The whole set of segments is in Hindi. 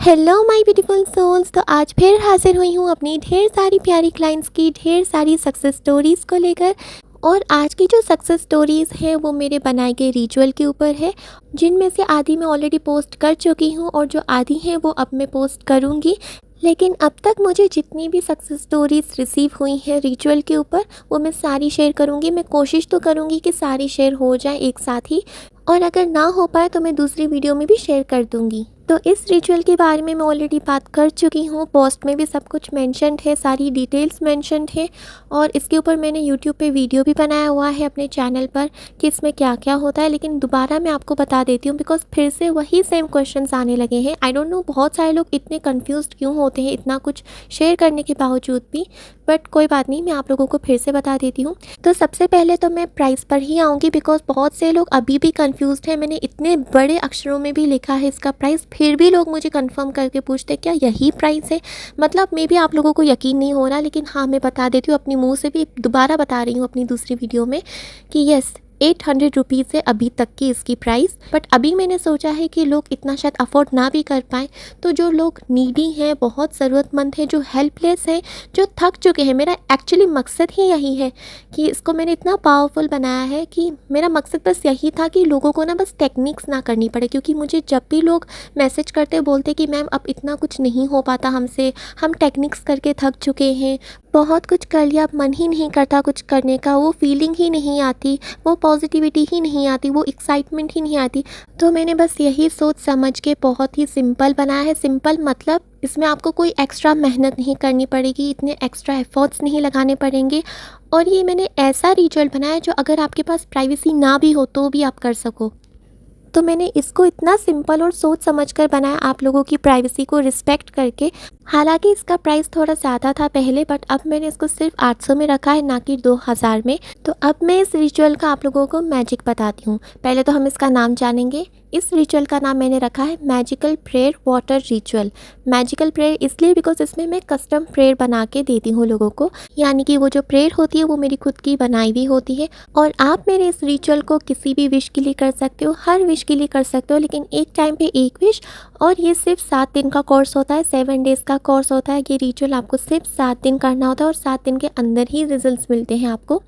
Hello my beautiful souls. तो आज फिर हाजिर हुई हूँ अपनी ढेर सारी प्यारी क्लाइंट्स की ढेर सारी सक्सेस स्टोरीज़ को लेकर। और आज की जो सक्सेस स्टोरीज़ हैं वो मेरे बनाए गए रिचुअल के ऊपर है, जिनमें से आधी मैं ऑलरेडी पोस्ट कर चुकी हूँ और जो आधी हैं वो अब मैं पोस्ट करूँगी। लेकिन अब तक मुझे जितनी भी सक्सेस स्टोरीज़ रिसीव हुई हैं रिचुअल के ऊपर वो मैं सारी शेयर करूँगी। मैं कोशिश तो करूँगी कि सारी शेयर हो जाए एक साथ ही, और अगर ना हो पाए तो मैं दूसरी वीडियो में भी शेयर कर दूँगी। तो इस रिचुअल के बारे में मैं ऑलरेडी बात कर चुकी हूँ, पोस्ट में भी सब कुछ मेंशन्ड है, सारी डिटेल्स मेंशन्ड है। और इसके ऊपर मैंने यूट्यूब पे वीडियो भी बनाया हुआ है अपने चैनल पर कि इसमें क्या क्या होता है। लेकिन दोबारा मैं आपको बता देती हूँ बिकॉज फिर से वही सेम क्वेश्चंस आने लगे हैं। आई डोंट नो बहुत सारे लोग इतने कन्फ्यूज़ क्यों होते हैं इतना कुछ शेयर करने के बावजूद भी, बट कोई बात नहीं, मैं आप लोगों को फिर से बता देती हूँ। तो सबसे पहले तो मैं प्राइस पर ही आऊँगी बिकॉज बहुत से लोग अभी भी कन्फ्यूज़ड हैं। मैंने इतने बड़े अक्षरों में भी लिखा है इसका प्राइस, फिर भी लोग मुझे कंफर्म करके पूछते क्या यही प्राइस है। मतलब मे भी आप लोगों को यकीन नहीं हो रहा, लेकिन हाँ मैं बता देती हूँ अपनी मुंह से भी, दोबारा बता रही हूँ अपनी दूसरी वीडियो में कि यस 800 रुपीज़ है अभी तक की इसकी प्राइस। बट अभी मैंने सोचा है कि लोग इतना शायद अफोर्ड ना भी कर पाएँ, तो जो लोग नीडी हैं, बहुत ज़रूरतमंद हैं, जो हेल्पलेस हैं, जो थक चुके हैं, मेरा एक्चुअली मकसद ही यही है कि इसको मैंने इतना पावरफुल बनाया है कि मेरा मकसद बस यही था कि लोगों को ना बस टेक्निक्स ना करनी पड़े। क्योंकि मुझे जब भी लोग मैसेज करते बोलते कि मैम अब इतना कुछ नहीं हो पाता हमसे, हम टेक्निक्स करके थक चुके हैं, बहुत कुछ कर लिया, अब मन ही नहीं करता कुछ करने का, वो फीलिंग ही नहीं आती, वो पॉजिटिविटी ही नहीं आती, वो एक्साइटमेंट ही नहीं आती। तो मैंने बस यही सोच समझ के बहुत ही सिंपल बनाया है। सिंपल मतलब इसमें आपको कोई एक्स्ट्रा मेहनत नहीं करनी पड़ेगी, इतने एक्स्ट्रा एफर्ट्स नहीं लगाने पड़ेंगे। और ये मैंने ऐसा रिचुअल बनाया जो अगर आपके पास प्राइवेसी ना भी हो तो भी आप कर सको। तो मैंने इसको इतना सिंपल और सोच समझकर बनाया आप लोगों की प्राइवेसी को रिस्पेक्ट करके। हालांकि इसका प्राइस थोड़ा ज़्यादा था पहले, बट अब मैंने इसको सिर्फ 800 में रखा है, ना कि 2000 में। तो अब मैं इस रिचुअल का आप लोगों को मैजिक बताती हूँ। पहले तो हम इसका नाम जानेंगे। इस रिचुअल का नाम मैंने रखा है magical prayer water ritual. Magical prayer इसलिए बिकॉज इसमें मैं कस्टम प्रेयर बना के देती हूँ लोगों को, यानी कि वो जो प्रेयर होती है वो मेरी खुद की बनाई हुई होती है। और आप मेरे इस रिचुअल को किसी भी विश के लिए कर सकते हो, हर विश के लिए कर सकते हो, लेकिन एक टाइम पे एक विश। और ये सिर्फ 7 दिन का कोर्स होता है, 7 डेज़ का कोर्स होता है। ये रिचुअल आपको सिर्फ 7 दिन करना होता है और 7 दिन के अंदर ही रिजल्ट्स मिलते हैं आपको।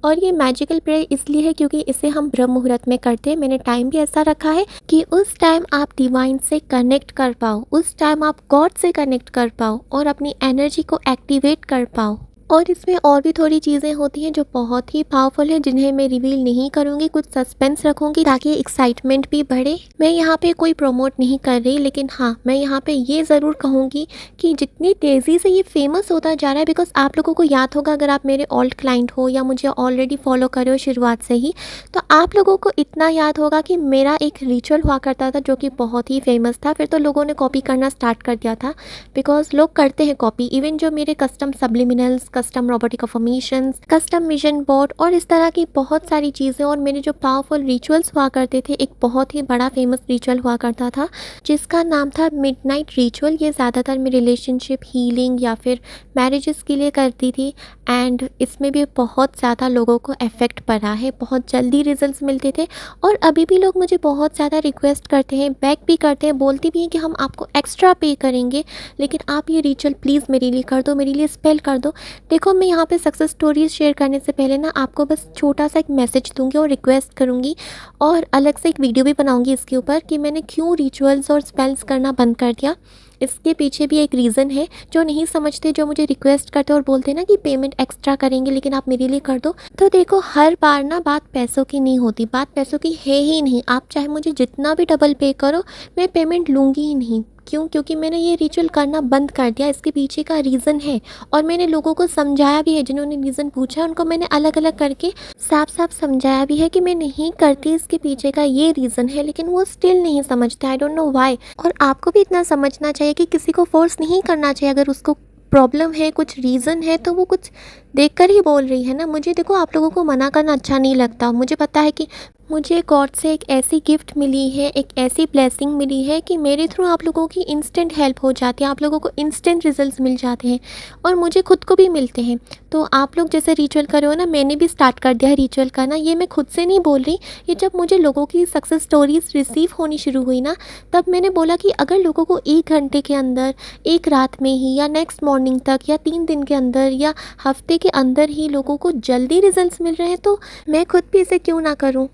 और ये मैजिकल प्रेयर इसलिए है क्योंकि इसे हम ब्रह्म मुहूर्त में करते हैं। मैंने टाइम भी ऐसा रखा है कि उस टाइम आप डिवाइन से कनेक्ट कर पाओ, उस टाइम आप गॉड से कनेक्ट कर पाओ और अपनी एनर्जी को एक्टिवेट कर पाओ। और इसमें और भी थोड़ी चीज़ें होती हैं जो बहुत ही पावरफुल हैं, जिन्हें मैं रिवील नहीं करूँगी, कुछ सस्पेंस रखूँगी ताकि एक्साइटमेंट भी बढ़े। मैं यहाँ पे कोई प्रमोट नहीं कर रही, लेकिन हाँ मैं यहाँ पे ये ज़रूर कहूँगी कि जितनी तेज़ी से ये फेमस होता जा रहा है, बिकॉज आप लोगों को याद होगा अगर आप मेरे ओल्ड क्लाइंट हो या मुझे ऑलरेडी फॉलो कर रहे हो शुरुआत से ही, तो आप लोगों को इतना याद होगा कि मेरा एक रिचुअल हुआ करता था जो कि बहुत ही फेमस था। फिर तो लोगों ने कॉपी करना स्टार्ट कर दिया था, बिकॉज लोग करते हैं कॉपी। इवन जो मेरे custom subliminals, custom robotic affirmations, custom vision board और इस तरह की बहुत सारी चीज़ें, और मेरे जो पावरफुल रिचुअल्स हुआ करते थे, एक बहुत ही बड़ा फेमस रिचुअल हुआ करता था जिसका नाम था मिडनाइट रिचुअल। ये ज़्यादातर मैं रिलेशनशिप हीलिंग या फिर मैरिजेस के लिए करती थी, एंड इसमें भी बहुत ज़्यादा लोगों को इफेक्ट पड़ा है, बहुत जल्दी रिजल्ट्स मिलते थे। और अभी भी लोग मुझे बहुत ज़्यादा रिक्वेस्ट करते हैं, बैक भी करते हैं, बोलते भी हैं कि हम आपको एक्स्ट्रा पे करेंगे, लेकिन आप ये रिचुअल प्लीज़ मेरे लिए कर दो, मेरे लिए स्पेल कर दो। देखो मैं यहाँ पे सक्सेस स्टोरीज शेयर करने से पहले ना आपको बस छोटा सा एक मैसेज दूंगी और रिक्वेस्ट करूँगी, और अलग से एक वीडियो भी बनाऊँगी इसके ऊपर कि मैंने क्यों रिचुअल्स और स्पेल्स करना बंद कर दिया। इसके पीछे भी एक रीज़न है। जो नहीं समझते, जो मुझे रिक्वेस्ट करते और बोलते हैं ना कि पेमेंट एक्स्ट्रा करेंगे लेकिन आप मेरे लिए कर दो, तो देखो हर बार ना बात पैसों की नहीं होती, बात पैसों की है ही नहीं। आप चाहे मुझे जितना भी डबल पे करो, मैं पेमेंट लूँगी ही नहीं। क्यों? क्योंकि मैंने ये रिचुअल करना बंद कर दिया। इसके पीछे का रीज़न है और मैंने लोगों को समझाया भी है। जिन्होंने रीज़न पूछा उनको मैंने अलग अलग करके साफ साफ समझाया भी है कि मैं नहीं करती, इसके पीछे का ये रीज़न है, लेकिन वो स्टिल नहीं समझते। I don't know why. और आपको भी इतना समझना चाहिए कि किसी को फोर्स नहीं करना चाहिए। अगर उसको प्रॉब्लम है, कुछ रीज़न है, तो वो कुछ देखकर ही बोल रही है ना। मुझे देखो आप लोगों को मना करना अच्छा नहीं लगता। मुझे पता है कि मुझे गॉड से एक ऐसी गिफ्ट मिली है, एक ऐसी ब्लेसिंग मिली है कि मेरे थ्रू आप लोगों की इंस्टेंट हेल्प हो जाती है, आप लोगों को इंस्टेंट रिजल्ट्स मिल जाते हैं और मुझे खुद को भी मिलते हैं। तो आप लोग जैसे रिचुअल कर रहे हो ना, मैंने भी स्टार्ट कर दिया है रिचुअल करना। ये मैं खुद से नहीं बोल रही, ये जब मुझे लोगों की सक्सेस स्टोरीज रिसीव होनी शुरू हुई ना, तब मैंने बोला कि अगर लोगों को 1 घंटे के अंदर, एक रात में ही, या नेक्स्ट मॉर्निंग तक, या 3 दिन के अंदर, या हफ्ते के अंदर ही लोगों को जल्दी रिजल्ट्स मिल रहे हैं, तो मैं खुद भी इसे क्यों ना करूं।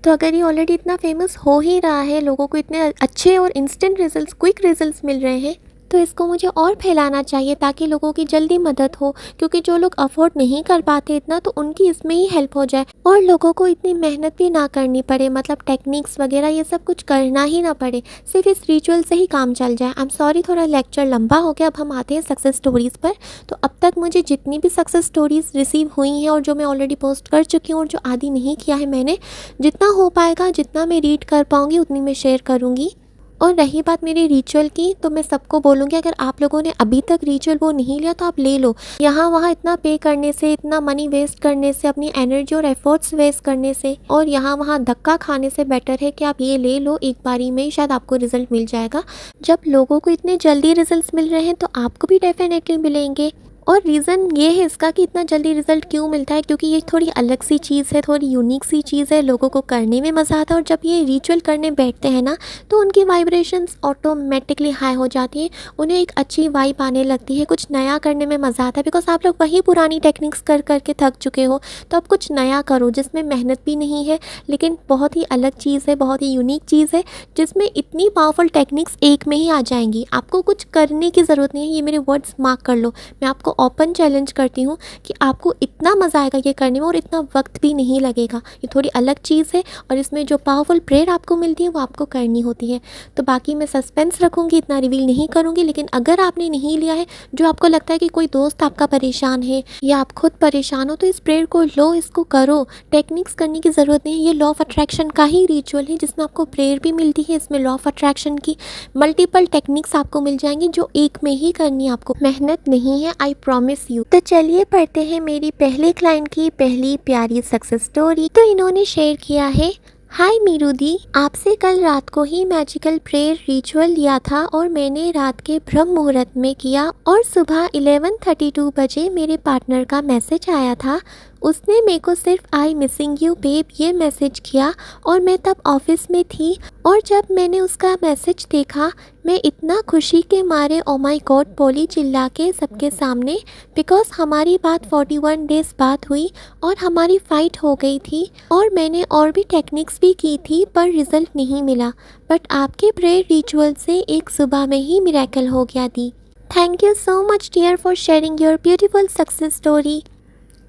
तो अगर ये ऑलरेडी इतना फेमस हो ही रहा है, लोगों को इतने अच्छे और इंस्टेंट रिजल्ट्स, क्विक रिजल्ट्स मिल रहे हैं, तो इसको मुझे और फैलाना चाहिए ताकि लोगों की जल्दी मदद हो। क्योंकि जो लोग अफोर्ड नहीं कर पाते इतना, तो उनकी इसमें ही हेल्प हो जाए और लोगों को इतनी मेहनत भी ना करनी पड़े, मतलब टेक्निक्स वगैरह ये सब कुछ करना ही ना पड़े, सिर्फ इस रिचुअल से ही काम चल जाए। आई एम सॉरी, थोड़ा लेक्चर लंबा हो गया। अब हम आते हैं सक्सेस स्टोरीज़ पर। तो अब तक मुझे जितनी भी सक्सेस स्टोरीज़ रिसीव हुई हैं और जो मैं ऑलरेडी पोस्ट कर चुकी हूँ और जो आदि नहीं किया है मैंने, जितना हो पाएगा, जितना मैं रीड कर पाऊँगी उतनी मैं शेयर करूँगी। और रही बात मेरी रिचुअल की, तो मैं सबको बोलूँगी अगर आप लोगों ने अभी तक रिचुअल वो नहीं लिया तो आप ले लो। यहाँ वहाँ इतना पे करने से, इतना मनी वेस्ट करने से, अपनी एनर्जी और एफर्ट्स वेस्ट करने से और यहाँ वहाँ धक्का खाने से बेटर है कि आप ये ले लो एक बारी में, शायद आपको रिजल्ट मिल जाएगा। जब लोगों को इतने जल्दी रिजल्ट्स मिल रहे हैं तो आपको भी डेफिनेटली मिलेंगे। और रीज़न ये है इसका कि इतना जल्दी रिज़ल्ट क्यों मिलता है, क्योंकि ये थोड़ी अलग सी चीज़ है, थोड़ी यूनिक सी चीज़ है, लोगों को करने में मज़ा आता है। और जब ये रिचुअल करने बैठते हैं ना, तो उनकी वाइब्रेशंस ऑटोमेटिकली हाई हो जाती है, उन्हें एक अच्छी वाइब आने लगती है, कुछ नया करने में मज़ा आता है। बिकॉज आप लोग वही पुरानी टेक्निक्स कर करके थक चुके हो, तो अब कुछ नया करो जिसमें मेहनत भी नहीं है, लेकिन बहुत ही अलग चीज़ है, बहुत ही यूनिक चीज़ है, जिसमें इतनी पावरफुल टेक्निक्स एक में ही आ जाएंगी। आपको कुछ करने की ज़रूरत नहीं है, ये मेरे वर्ड्स मार्क कर लो। मैं आपको ओपन चैलेंज करती हूँ कि आपको इतना मज़ा आएगा ये करने में और इतना वक्त भी नहीं लगेगा। ये थोड़ी अलग चीज़ है और इसमें जो पावरफुल प्रेयर आपको मिलती है वो आपको करनी होती है। तो बाकी मैं सस्पेंस रखूँगी, इतना रिवील नहीं करूँगी। लेकिन अगर आपने नहीं लिया है, जो आपको लगता है कि कोई दोस्त आपका परेशान है या आप खुद परेशान हो, तो इस प्रेयर को लो, इसको करो। टेक्निक्स करने की ज़रूरत नहीं है, ये लॉ ऑफ अट्रैक्शन का ही रिचुअल है जिसमें आपको प्रेयर भी मिलती है। इसमें लॉ ऑफ अट्रैक्शन की मल्टीपल टेक्निक्स आपको मिल जाएंगी जो एक में ही करनी है, आपको मेहनत नहीं है, आई प्रॉमिस यू। तो चलिए पढ़ते हैं मेरी पहले क्लाइंट की पहली प्यारी सक्सेस स्टोरी। तो इन्होंने शेयर किया है, हाय मीरू दी, आपसे कल रात को ही मैजिकल प्रेयर रिचुअल लिया था और मैंने रात के ब्रह्म मुहूर्त में किया और सुबह 11:32 बजे मेरे पार्टनर का मैसेज आया था। उसने मेरे को सिर्फ आई मिसिंग यू बेब ये मैसेज किया और मैं तब ऑफिस में थी। और जब मैंने उसका मैसेज देखा, मैं इतना खुशी के मारे ओ माय गॉड बोली चिल्ला के सबके सामने, बिकॉज हमारी बात 41 डेज बाद हुई और हमारी फ़ाइट हो गई थी और मैंने और भी टेक्निक्स भी की थी पर रिज़ल्ट नहीं मिला। बट आपके प्रेयर रिचुअल से एक सुबह में ही मिरेकल हो गया दी। Thank you so much dear for sharing your beautiful success story.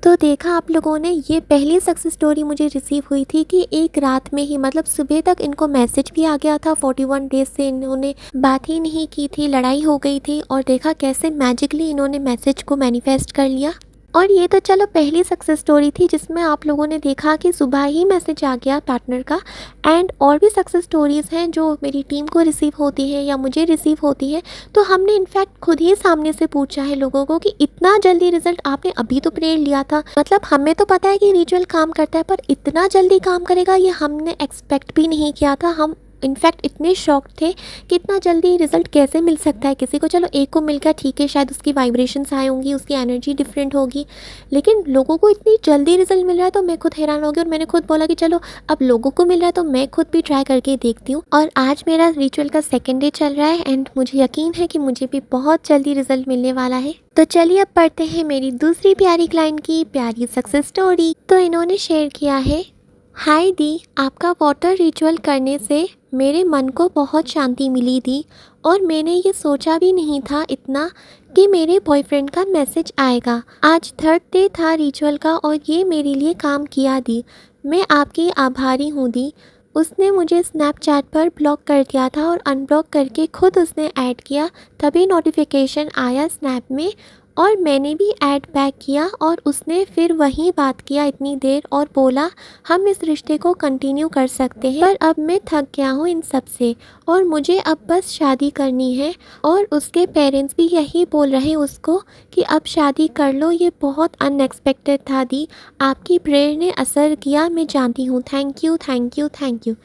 तो देखा आप लोगों ने, ये पहली सक्सेस स्टोरी मुझे रिसीव हुई थी कि एक रात में ही, मतलब सुबह तक इनको मैसेज भी आ गया था। 41 डेज से इन्होंने बात ही नहीं की थी, लड़ाई हो गई थी, और देखा कैसे मैजिकली इन्होंने मैसेज को मैनिफेस्ट कर लिया। और ये तो चलो पहली सक्सेस स्टोरी थी जिसमें आप लोगों ने देखा कि सुबह ही मैसेज आ गया पार्टनर का। एंड और भी सक्सेस स्टोरीज़ हैं जो मेरी टीम को रिसीव होती है या मुझे रिसीव होती है। तो हमने इनफैक्ट खुद ही सामने से पूछा है लोगों को कि इतना जल्दी रिजल्ट आपने अभी तो प्रेयर लिया था, मतलब हमें तो पता है कि रिचुअल काम करता है पर इतना जल्दी काम करेगा ये हमने एक्सपेक्ट भी नहीं किया था। हम इनफैक्ट इतने शॉक थे कि इतना जल्दी रिजल्ट कैसे मिल सकता है किसी को। चलो एक को मिल गया ठीक है, शायद उसकी वाइब्रेशंस आए होंगी, उसकी एनर्जी डिफरेंट होगी, लेकिन लोगों को इतनी जल्दी रिजल्ट मिल रहा है तो मैं खुद हैरान हो गई। और मैंने खुद बोला कि चलो अब लोगों को मिल रहा है तो मैं खुद भी ट्राई करके देखती हूँ। और आज मेरा रिचुअल का 2nd डे चल रहा है एंड मुझे यकीन है कि मुझे भी बहुत जल्दी रिजल्ट मिलने वाला है। तो चलिए अब पढ़ते हैं मेरी दूसरी प्यारी क्लाइंट की प्यारी सक्सेस स्टोरी। तो इन्होंने शेयर किया है, हाय दी, आपका वाटर रिचुअल करने से मेरे मन को बहुत शांति मिली थी और मैंने ये सोचा भी नहीं था इतना कि मेरे बॉयफ्रेंड का मैसेज आएगा। आज 3rd डे था रिचुअल का और ये मेरे लिए काम किया दी। मैं आपकी आभारी हूँ दी। उसने मुझे स्नैपचैट पर ब्लॉक कर दिया था और अनब्लॉक करके खुद उसने ऐड किया, तभी नोटिफिकेशन आया स्नैप में और मैंने भी ऐड बैक किया और उसने फिर वही बात किया इतनी देर और बोला हम इस रिश्ते को कंटिन्यू कर सकते हैं, पर अब मैं थक गया हूँ इन सब से और मुझे अब बस शादी करनी है। और उसके पेरेंट्स भी यही बोल रहे हैं उसको कि अब शादी कर लो। ये बहुत अनएक्सपेक्टेड था दी, आपकी प्रेयर ने असर किया, मैं जानती हूँ। Thank you thank you thank you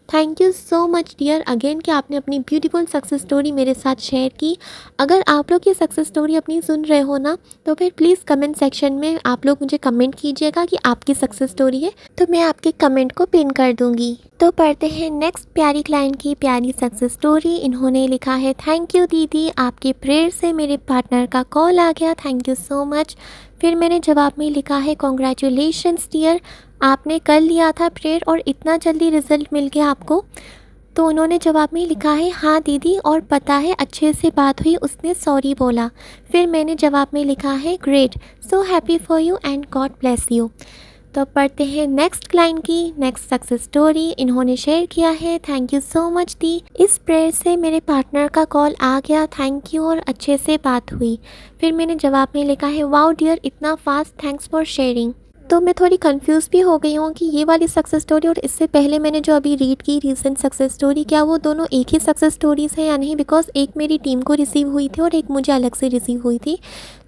thank you so much dear again कि आपने अपनी ब्यूटीफुल सक्सेस स्टोरी मेरे साथ शेयर की। अगर आप लोग ये सक्सेस स्टोरी अपनी सुन रहे हो ना, तो फिर प्लीज़ कमेंट सेक्शन में आप लोग मुझे कमेंट कीजिएगा कि आपकी सक्सेस स्टोरी है, तो मैं आपके कमेंट को पिन कर दूंगी। तो पढ़ते हैं नेक्स्ट प्यारी क्लाइंट की प्यारी सक्सेस स्टोरी। इन्होंने लिखा है, थैंक यू दीदी, आपके प्रेयर से मेरे पार्टनर का कॉल आ गया, थैंक यू सो मच। फिर मैंने जवाब में लिखा है, कॉन्ग्रेचुलेशंस डियर, आपने कर लिया था प्रेयर और इतना जल्दी रिज़ल्ट मिल गया आपको। तो उन्होंने जवाब में लिखा है, हाँ दीदी, और पता है अच्छे से बात हुई, उसने सॉरी बोला। फिर मैंने जवाब में लिखा है, great, so happy for you and God bless you. तो पढ़ते हैं नेक्स्ट क्लाइंट की नेक्स्ट सक्सेस स्टोरी। इन्होंने शेयर किया है, थैंक यू सो मच दी, इस प्रेयर से मेरे पार्टनर का कॉल आ गया, थैंक यू, और अच्छे से बात हुई। फिर मैंने जवाब में लिखा है, वाओ डियर, इतना फास्ट, थैंक्स फॉर शेयरिंग। तो मैं थोड़ी कंफ्यूज भी हो गई हूँ कि ये वाली सक्सेस स्टोरी और इससे पहले मैंने जो अभी रीड की रीसेंट सक्सेस स्टोरी, क्या वो दोनों एक ही सक्सेस स्टोरीज़ हैं या नहीं, बिकॉज एक मेरी टीम को रिसीव हुई थी और एक मुझे अलग से रिसीव हुई थी,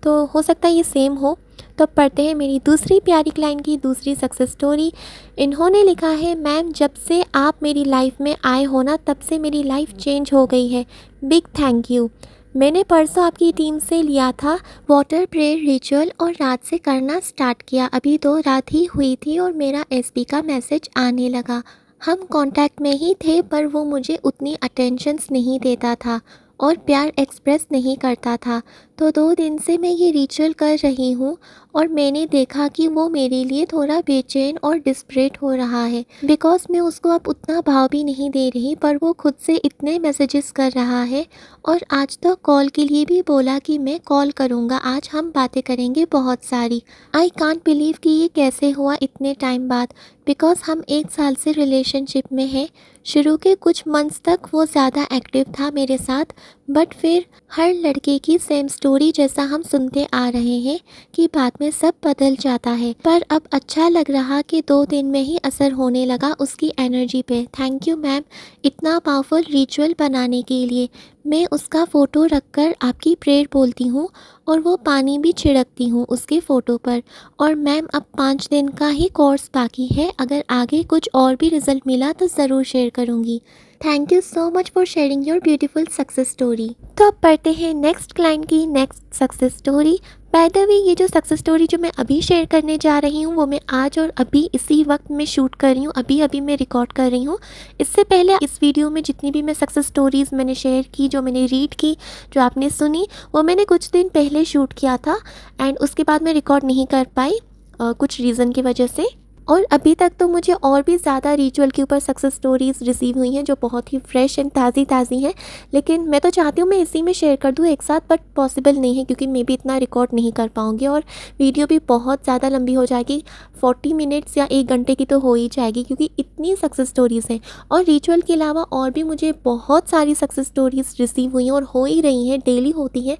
तो हो सकता है ये सेम हो। तो अब पढ़ते हैं मेरी दूसरी प्यारी क्लाइंट की दूसरी सक्सेस स्टोरी। इन्होंने लिखा है, मैम जब से आप मेरी लाइफ में आए हो ना, तब से मेरी लाइफ चेंज हो गई है, बिग थैंक यू। मैंने परसों आपकी टीम से लिया था वाटर प्रेयर रिचुअल और रात से करना स्टार्ट किया। अभी तो रात ही हुई थी और मेरा एसपी का मैसेज आने लगा। हम कांटेक्ट में ही थे, पर वो मुझे उतनी अटेंशन्स नहीं देता था और प्यार एक्सप्रेस नहीं करता था। तो 2 दिन से मैं ये रिचुअल कर रही हूँ और मैंने देखा कि वो मेरे लिए थोड़ा बेचैन और डिस्परेट हो रहा है, बिकॉज मैं उसको अब उतना भाव भी नहीं दे रही, पर वो खुद से इतने मैसेजेस कर रहा है और आज तो कॉल के लिए भी बोला कि मैं कॉल करूँगा, आज हम बातें करेंगे बहुत सारी। आई कांट बिलीव कि ये कैसे हुआ इतने टाइम बाद, बिकॉज हम 1 साल से रिलेशनशिप में हैं। शुरू के कुछ मंथ्स तक वो ज़्यादा एक्टिव था मेरे साथ, बट फिर हर लड़के की सेम स्टोरी जैसा हम सुनते आ रहे हैं कि बाद में सब बदल जाता है। पर अब अच्छा लग रहा कि 2 दिन में ही असर होने लगा उसकी एनर्जी पे। थैंक यू मैम इतना पावरफुल रिचुअल बनाने के लिए। मैं उसका फ़ोटो रखकर आपकी प्रेयर बोलती हूँ और वो पानी भी छिड़कती हूँ उसके फ़ोटो पर। और मैम अब 5 दिन का ही कोर्स बाकी है, अगर आगे कुछ और भी रिज़ल्ट मिला तो ज़रूर शेयर करूँगी। Thank you so much for sharing your beautiful success story. तो अब पढ़ते हैं नेक्स्ट क्लाइंट की next success story. By the way, ये जो सक्सेस स्टोरी जो मैं अभी शेयर करने जा रही हूँ, वो मैं आज और अभी इसी वक्त में शूट कर रही हूँ, अभी अभी मैं रिकॉर्ड कर रही हूँ। इससे पहले इस वीडियो में जितनी भी मैं सक्सेस स्टोरीज़ मैंने शेयर की, जो मैंने रीड की, जो आपने सुनी, वो मैंने कुछ दिन पहले शूट किया था एंड उसके बाद मैं रिकॉर्ड नहीं कर पाई कुछ रीज़न की वजह से। और अभी तक तो मुझे और भी ज़्यादा रिचुअल के ऊपर सक्सेस स्टोरीज़ रिसीव हुई हैं जो बहुत ही फ्रेश एंड ताज़ी हैं, लेकिन मैं तो चाहती हूँ मैं इसी में शेयर कर दूँ एक साथ, बट पॉसिबल नहीं है क्योंकि मैं भी इतना रिकॉर्ड नहीं कर पाऊँगी और वीडियो भी बहुत ज़्यादा लंबी हो जाएगी, 40 मिनट्स या 1 घंटे की तो हो ही जाएगी, क्योंकि इतनी सक्सेस स्टोरीज़ हैं। और रिचुअल के अलावा और भी मुझे बहुत सारी सक्सेस स्टोरीज़ रिसीव हुई हैं और हो ही रही हैं, डेली होती हैं।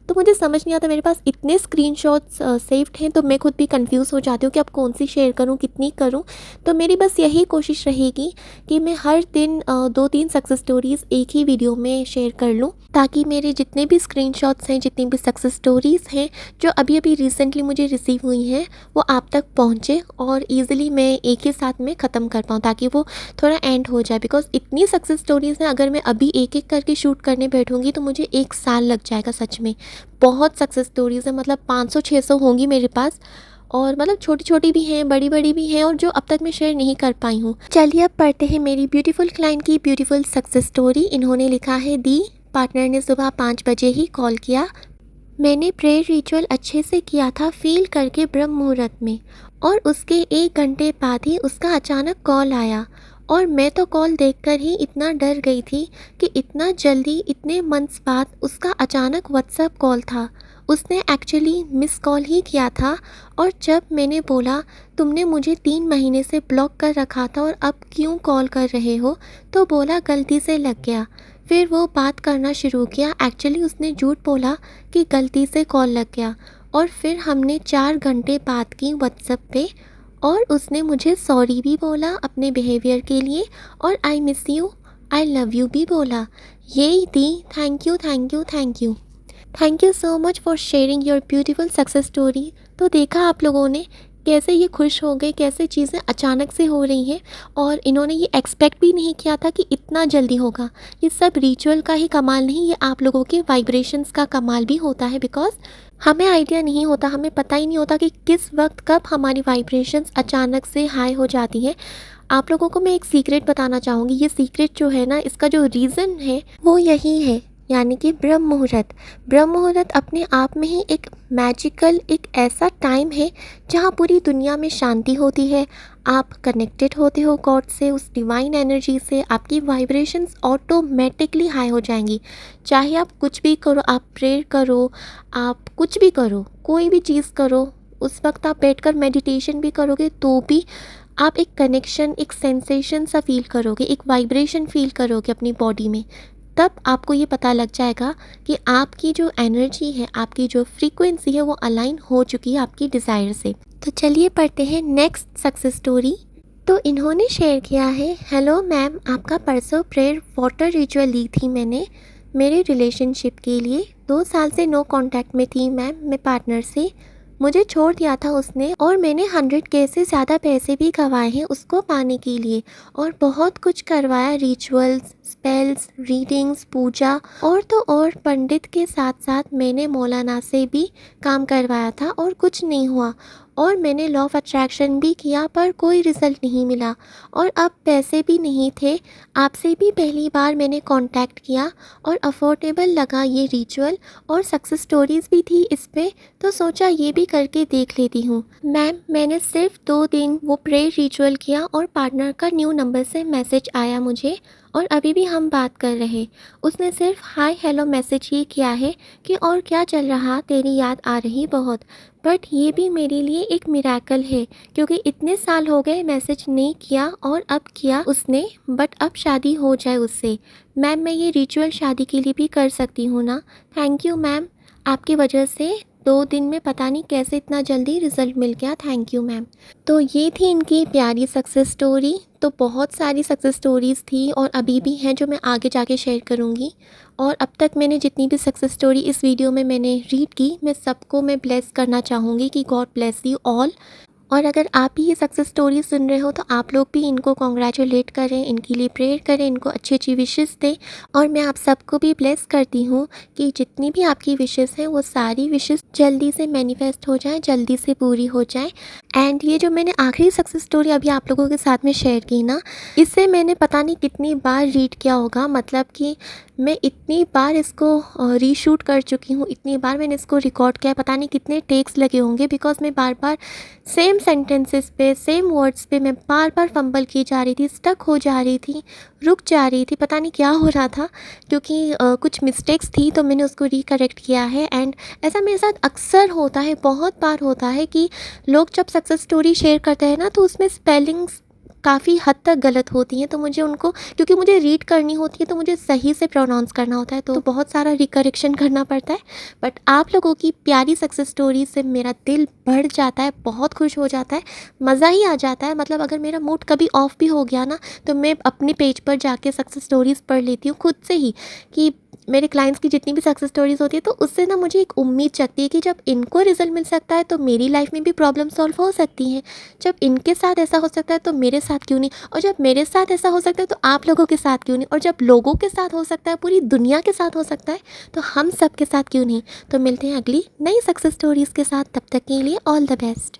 तो मुझे समझ नहीं आता, मेरे पास इतने स्क्रीनशॉट्स सेव्ड हैं, तो मैं खुद भी कंफ्यूज हो जाती हूँ कि अब कौन सी शेयर करूँ, कितनी करूँ। तो मेरी बस यही कोशिश रहेगी कि मैं हर दिन 2-3 सक्सेस स्टोरीज़ एक ही वीडियो में शेयर कर लूँ, ताकि मेरे जितने भी स्क्रीनशॉट्स हैं, जितनी भी सक्सेस स्टोरीज़ हैं जो अभी अभी रिसेंटली मुझे रिसीव हुई हैं, वो आप तक पहुँचे और ईज़िली मैं एक ही साथ में ख़त्म कर पाऊँ, ताकि वो थोड़ा एंड हो जाए। बिकॉज इतनी सक्सेस स्टोरीज़ हैं, अगर मैं अभी एक एक करके शूट करने बैठूँगी तो मुझे 1 साल लग जाएगा। सच में बहुत सक्सेस स्टोरीज़ है, मतलब 500-600 होंगी मेरे पास, और मतलब छोटी छोटी भी हैं, बड़ी बड़ी भी हैं, और जो अब तक मैं शेयर नहीं कर पाई हूँ। चलिए अब पढ़ते हैं मेरी ब्यूटीफुल क्लाइंट की ब्यूटीफुल सक्सेस स्टोरी। इन्होंने लिखा है, दी पार्टनर ने सुबह 5 बजे ही कॉल किया। मैंने प्रेयर रिचुअल अच्छे से किया था, फील करके ब्रह्म मुहूर्त में, और उसके 1 घंटे बाद ही उसका अचानक कॉल आया। और मैं तो कॉल देखकर ही इतना डर गई थी कि इतना जल्दी, इतने मंथ्स बाद उसका अचानक व्हाट्सएप कॉल था। उसने एक्चुअली मिस कॉल ही किया था, और जब मैंने बोला तुमने मुझे 3 महीने से ब्लॉक कर रखा था और अब क्यों कॉल कर रहे हो, तो बोला गलती से लग गया। फिर वो बात करना शुरू किया। एक्चुअली उसने झूठ बोला कि गलती से कॉल लग गया, और फिर हमने 4 घंटे बात की व्हाट्सएप पे, और उसने मुझे सॉरी भी बोला अपने बिहेवियर के लिए, और I miss you, I love you भी बोला। यही थी। Thank you, thank you, thank you. Thank you so much for sharing your beautiful success story. तो देखा आप लोगों ने कैसे ये खुश हो गए, कैसे चीज़ें अचानक से हो रही हैं, और इन्होंने ये एक्सपेक्ट भी नहीं किया था कि इतना जल्दी होगा। ये सब रिचुअल का ही कमाल नहीं, ये आप लोगों के वाइब्रेशंस का कमाल भी होता है। बिकॉज हमें आइडिया नहीं होता, हमें पता ही नहीं होता कि किस वक्त कब हमारी वाइब्रेशंस अचानक से हाई हो जाती हैं। आप लोगों को मैं एक सीक्रेट बताना चाहूँगी। ये सीक्रेट जो है ना, इसका जो रीज़न है वो यही है, यानी कि ब्रह्म मुहूर्त। ब्रह्म मुहूर्त अपने आप में ही एक मैजिकल, एक ऐसा टाइम है जहाँ पूरी दुनिया में शांति होती है। आप कनेक्टेड होते हो गॉड से, उस डिवाइन एनर्जी से। आपकी वाइब्रेशंस ऑटोमेटिकली हाई हो जाएंगी। चाहे आप कुछ भी करो, आप प्रेयर करो, आप कुछ भी करो, कोई भी चीज़ करो, उस वक्त आप बैठकर मेडिटेशन भी करोगे तो भी आप एक कनेक्शन, एक सेंसेशन सा फील करोगे, एक वाइब्रेशन फील करोगे अपनी बॉडी में। तब आपको ये पता लग जाएगा कि आपकी जो एनर्जी है, आपकी जो फ्रीक्वेंसी है, वो अलाइन हो चुकी है आपकी डिज़ायर से। तो चलिए पढ़ते हैं नेक्स्ट सक्सेस स्टोरी। तो इन्होंने शेयर किया है, हेलो मैम, आपका परसों प्रेयर वाटर रिचुअल ली थी मैंने मेरे रिलेशनशिप के लिए। 2 साल से नो कांटेक्ट में थी मैम मैं पार्टनर से। मुझे छोड़ दिया था उसने, और मैंने 100K से ज़्यादा पैसे भी गंवाए हैं उसको पाने के लिए, और बहुत कुछ करवाया, रिचुअल्स, स्पेल्स, रीडिंग्स, पूजा, और तो और पंडित के साथ साथ मैंने मौलाना से भी काम करवाया था, और कुछ नहीं हुआ। और मैंने लॉ ऑफ अट्रैक्शन भी किया पर कोई रिज़ल्ट नहीं मिला, और अब पैसे भी नहीं थे। आपसे भी पहली बार मैंने कांटेक्ट किया, और अफोर्डेबल लगा ये रिचुअल, और सक्सेस स्टोरीज़ भी थी इस पे, तो सोचा ये भी करके देख लेती हूँ। मैम, मैंने सिर्फ 2 दिन वो प्रेयर रिचुअल किया, और पार्टनर का न्यू नंबर से मैसेज आया मुझे, और अभी भी हम बात कर रहे। उसने सिर्फ हाय हेलो मैसेज ही किया है कि और क्या चल रहा, तेरी याद आ रही बहुत। बट ये भी मेरे लिए एक मिरेकल है, क्योंकि इतने साल हो गए मैसेज नहीं किया, और अब किया उसने, बट अब शादी हो जाए उससे। मैम, मैं ये रिचुअल शादी के लिए भी कर सकती हूँ ना? थैंक यू मैम, आपकी वजह से 2 दिन में पता नहीं कैसे इतना जल्दी रिज़ल्ट मिल गया। Thank you ma'am. तो ये थी इनकी प्यारी सक्सेस स्टोरी। तो बहुत सारी सक्सेस स्टोरीज़ थी, और अभी भी हैं जो मैं आगे जाके शेयर करूँगी। और अब तक मैंने जितनी भी सक्सेस स्टोरी इस वीडियो में मैंने रीड की, मैं सबको मैं ब्लेस करना चाहूँगी कि गॉड ब्लेस यू ऑल। और अगर आप भी ये सक्सेस स्टोरी सुन रहे हो तो आप लोग भी इनको कॉन्ग्रेचुलेट करें, इनके लिए प्रेयर करें, इनको अच्छी अच्छी विशेस दें। और मैं आप सबको भी ब्लेस करती हूँ कि जितनी भी आपकी विशेस हैं वो सारी विशेस जल्दी से मैनिफेस्ट हो जाएं, जल्दी से पूरी हो जाएं। एंड ये जो मैंने आखिरी सक्सेस स्टोरी अभी आप लोगों के साथ में शेयर की ना, इससे मैंने पता नहीं कितनी बार रीड किया होगा। मतलब कि मैं इतनी बार इसको रीशूट कर चुकी हूँ, इतनी बार मैंने इसको रिकॉर्ड किया, पता नहीं कितने टेक्स लगे होंगे। बिकॉज मैं बार बार सेम सेंटेंसेस पे, सेम वर्ड्स पे मैं बार बार फंबल की जा रही थी, स्टक हो जा रही थी, रुक जा रही थी, पता नहीं क्या हो रहा था, क्योंकि कुछ मिस्टेक्स थी, तो मैंने उसको रिकरेक्ट किया है। एंड ऐसा मेरे साथ अक्सर होता है, बहुत बार होता है कि लोग जब सक्सेस स्टोरी शेयर करते हैं ना, तो उसमें स्पेलिंग्स काफ़ी हद तक गलत होती हैं। तो मुझे उनको, क्योंकि मुझे रीड करनी होती है, तो मुझे सही से प्रोनाउंस करना होता है, तो बहुत सारा रिकरेक्शन करना पड़ता है। बट आप लोगों की प्यारी सक्सेस स्टोरी से मेरा दिल बढ़ जाता है, बहुत खुश हो जाता है, मज़ा ही आ जाता है। मतलब अगर मेरा मूड कभी ऑफ भी हो गया ना, तो मैं अपने पेज पर जाके सक्सेस स्टोरीज़ पढ़ लेती हूँ खुद से ही, कि मेरे क्लाइंट्स की जितनी भी सक्सेस स्टोरीज़ होती है, तो उससे ना मुझे एक उम्मीद जगती है कि जब इनको रिजल्ट मिल सकता है तो मेरी लाइफ में भी प्रॉब्लम सॉल्व हो सकती हैं। जब इनके साथ ऐसा हो सकता है तो मेरे साथ क्यों नहीं, और जब मेरे साथ ऐसा हो सकता है तो आप लोगों के साथ क्यों नहीं, और जब लोगों के साथ हो सकता है, पूरी दुनिया के साथ हो सकता है, तो हम सब के साथ क्यों नहीं। तो मिलते हैं अगली नई सक्सेस स्टोरीज़ के साथ, तब तक के लिए ऑल द बेस्ट।